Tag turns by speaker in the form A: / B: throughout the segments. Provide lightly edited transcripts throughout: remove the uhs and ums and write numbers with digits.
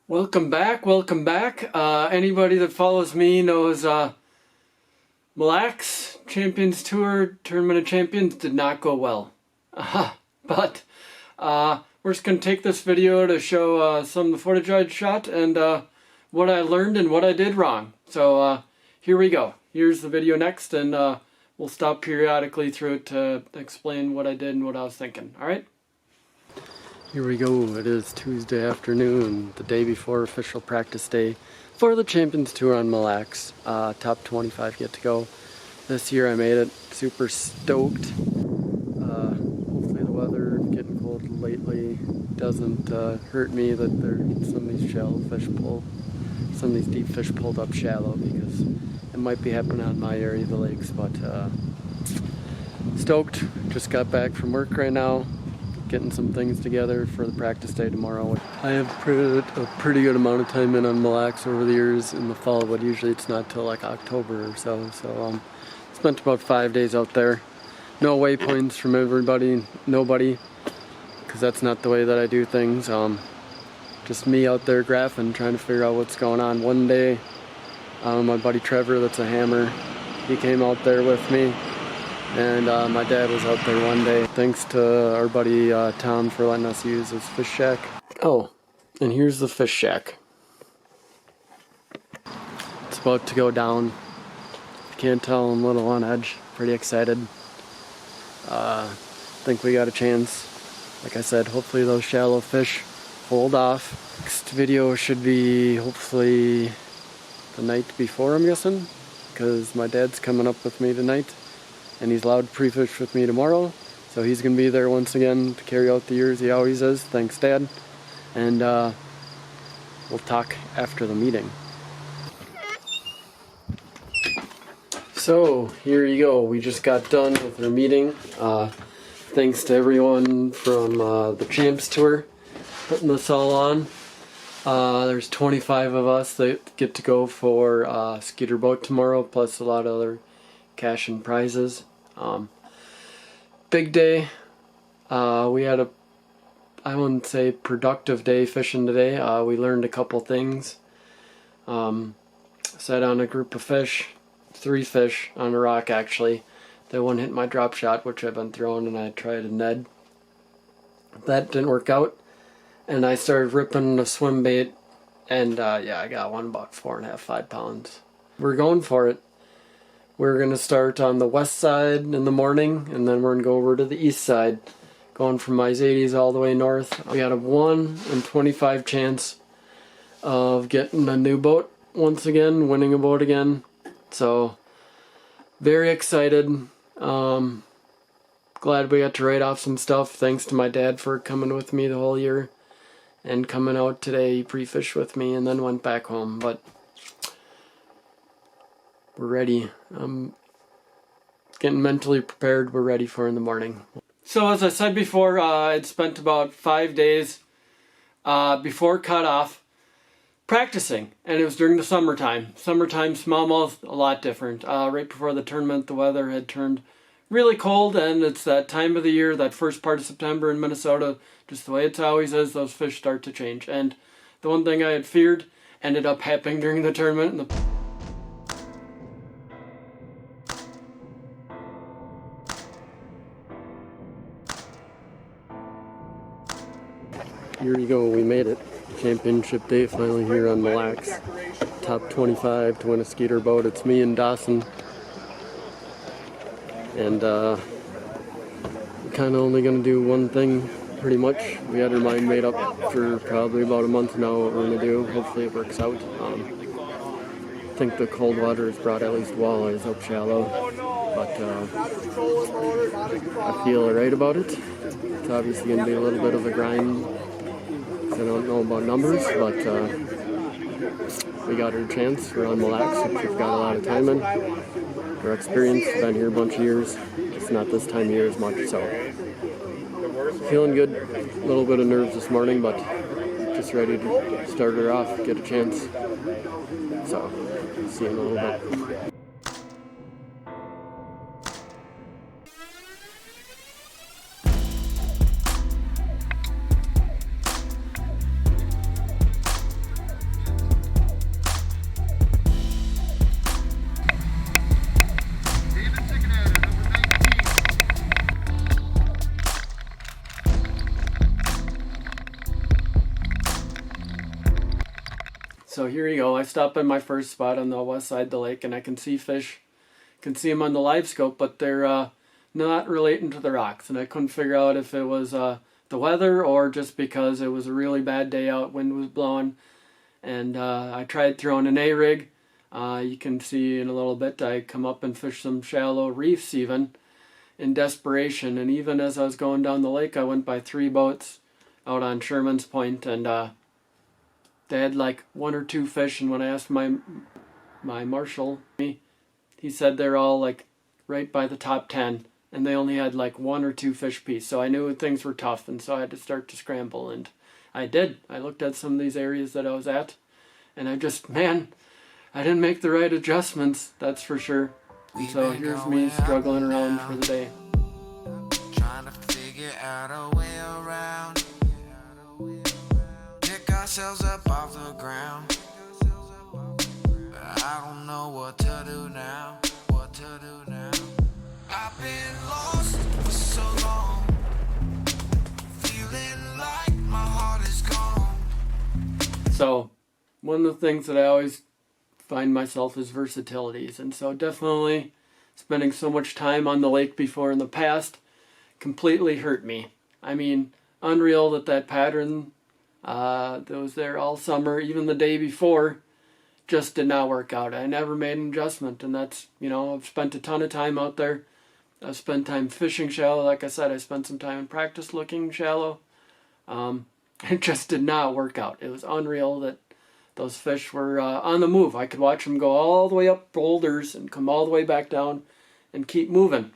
A: Welcome back, welcome back. Anybody that follows me knows Mille Lacs Champions Tour Tournament of Champions did not go well. But we're just going to take this video to show some of the footage I shot and what I learned and what I did wrong. So here we go. Here's the video next, and we'll stop periodically through it to explain what I did and what I was thinking. Alright? Here we go. It is Tuesday afternoon, the day before official practice day for the Champions Tour on Mille Lacs. Top 25 get to go. This year I made it. Super stoked. Hopefully the weather, getting cold lately, doesn't hurt me that some of these shallow fish some of these deep fish pulled up shallow, because it might be happening on my area of the lakes. But stoked. Just got back from work right now, getting some things together for the practice day tomorrow. I have put a pretty good amount of time in on Mille Lacs over the years in the fall, but usually it's not till like October or so. So spent about 5 days out there. No waypoints from nobody, because that's not the way that I do things. Just me out there graphing, trying to figure out what's going on. One day, my buddy Trevor, that's a hammer, he came out there with me. And my dad was out there one day. Thanks to our buddy Tom for letting us use his fish shack. Oh, and here's the fish shack. It's about to go down. If you can't tell, I'm a little on edge. Pretty excited. Think we got a chance. Like I said, hopefully those shallow fish hold off. Next video should be hopefully the night before, I'm guessing, because my dad's coming up with me tonight. And he's allowed to pre-fish with me tomorrow, so he's going to be there once again to carry out the years he always is. Thanks, Dad. And we'll talk after the meeting. So here you go. We just got done with our meeting. Thanks to everyone from the Champs Tour putting this all on. There's 25 of us that get to go for a skeeter boat tomorrow, plus a lot of other cash and prizes. Big day. We had a, I wouldn't say productive day fishing today. We learned a couple things. Set on a group of fish, 3 fish on a rock actually. That one hit my drop shot, which I've been throwing, and I tried a Ned. That didn't work out, and I started ripping a swim bait, and yeah, I got one buck, 4.5, 5 pounds. We're going for it. We're going to start on the west side in the morning, and then we're going to go over to the east side, going from Izades all the way north. We got a 1 in 25 chance of getting a new boat once again, winning a boat again. So, very excited. Glad we got to write off some stuff. Thanks to my dad for coming with me the whole year and coming out today. He pre-fished with me and then went back home. But we're ready. I'm getting mentally prepared. We're ready for in the morning. So as I said before, I'd spent about 5 days before cutoff practicing, and it was during the summertime. Summertime smallmouth, a lot different. Right before the tournament, the weather had turned really cold, and it's that time of the year, that first part of September in Minnesota, just the way it always is, those fish start to change. And the one thing I had feared ended up happening during the tournament. And here you go, we made it. Championship day finally here on Mille Lacs. Top 25 to win a skeeter boat. It's me and Dawson. And we're kind of only going to do one thing, pretty much. We had our mind made up for probably about a month now what we're going to do. Hopefully it works out. I think the cold water has brought at least walleyes up shallow. But I feel alright about it. It's obviously going to be a little bit of a grind. I don't know about numbers, but we got our chance. We're on Mille Lacs, which we've got a lot of time in. We're experienced, been here a bunch of years. It's not this time of year as much, so feeling good. A little bit of nerves this morning, but just ready to start her off, get a chance. So, see you in a little bit. So here you go. I stopped at my first spot on the west side of the lake, and I can see fish. Can see them on the live scope, but they're not relating to the rocks. And I couldn't figure out if it was the weather or just because it was a really bad day out, wind was blowing. And I tried throwing an A-rig. You can see in a little bit I come up and fish some shallow reefs even in desperation. And even as I was going down the lake, I went by 3 boats out on Sherman's Point, and they had like 1 or 2 fish. And when I asked my marshal, he said they're all like right by the top 10, and they only had like 1 or 2 fish piece. So I knew things were tough, and so I had to start to scramble, and I did. I looked at some of these areas that I was at, and I just, man, I didn't make the right adjustments, that's for sure. And so here's me struggling around for the day.
B: Trying to figure out a way around. Pick ourselves up off the ground. I don't know what to do now. I've been lost for so long, feeling like my heart is gone.
A: So one of the things that I always find myself is versatilities, and so definitely spending so much time on the lake before in the past completely hurt me. I mean, unreal that pattern that was there all summer, even the day before, just did not work out. I never made an adjustment, and that's, I've spent a ton of time out there. I've spent time fishing shallow. Like I said, I spent some time in practice looking shallow. It just did not work out. It was unreal that those fish were on the move. I could watch them go all the way up boulders and come all the way back down and keep moving.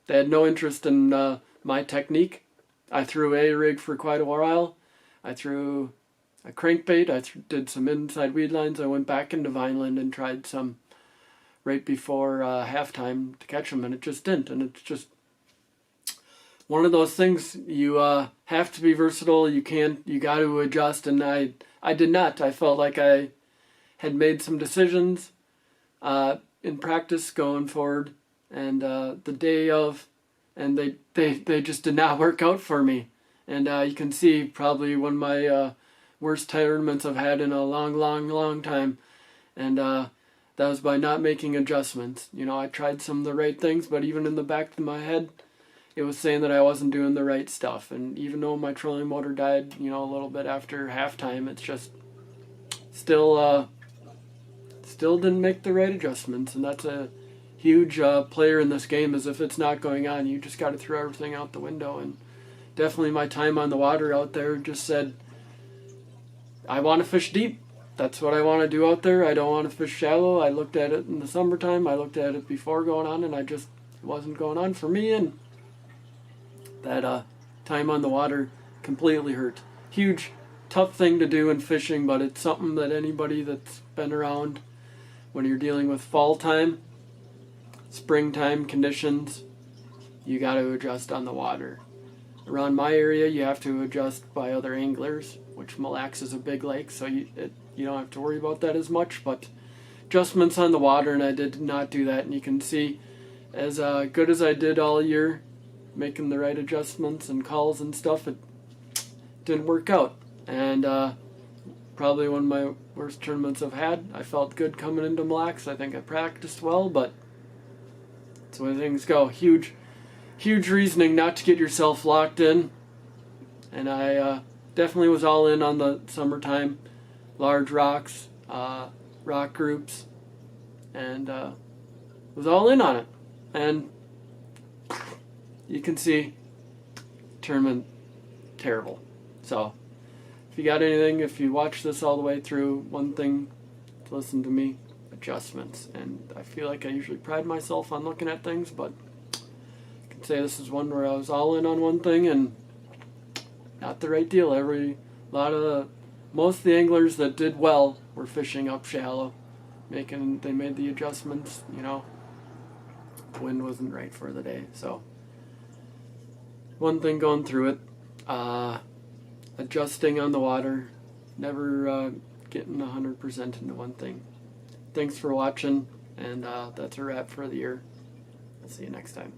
A: They had no interest in my technique. I threw a rig for quite a while. I threw a crankbait. I did some inside weed lines. I went back into Vineland and tried some right before halftime to catch them, and it just didn't. And it's just one of those things. You have to be versatile. You got to adjust, and I did not. I felt like I had made some decisions in practice going forward, and the day of, and they just did not work out for me. And you can see probably one of my worst tournaments I've had in a long time, and that was by not making adjustments. I tried some of the right things, but even in the back of my head, it was saying that I wasn't doing the right stuff. And even though my trolling motor died, a little bit after halftime, it's just still didn't make the right adjustments. And that's a huge player in this game, is if it's not going on, you just got to throw everything out the window. And definitely my time on the water out there just said, I want to fish deep. That's what I want to do out there. I don't want to fish shallow. I looked at it in the summertime. I looked at it before going on, and it wasn't going on for me. And that time on the water completely hurt. Huge, tough thing to do in fishing, but it's something that anybody that's been around when you're dealing with fall time, springtime conditions, you got to adjust on the water. Around my area, you have to adjust by other anglers, which Mille Lacs is a big lake, so you don't have to worry about that as much, but adjustments on the water, and I did not do that. And you can see, as good as I did all year, making the right adjustments and calls and stuff, it didn't work out. And probably one of my worst tournaments I've had. I felt good coming into Mille Lacs. I think I practiced well, but that's the way things go. Huge reasoning not to get yourself locked in. And I definitely was all in on the summertime, large rocks, rock groups, and was all in on it. And you can see, tournament, terrible. So if you got anything, if you watch this all the way through, one thing to listen to me, adjustments. And I feel like I usually pride myself on looking at things, but I can say this is one where I was all in on one thing and not the right deal. Most of the anglers that did well were fishing up shallow. They made the adjustments, the wind wasn't right for the day. So one thing going through it, adjusting on the water, never getting 100% into one thing. Thanks for watching, and that's a wrap for the year. I'll see you next time.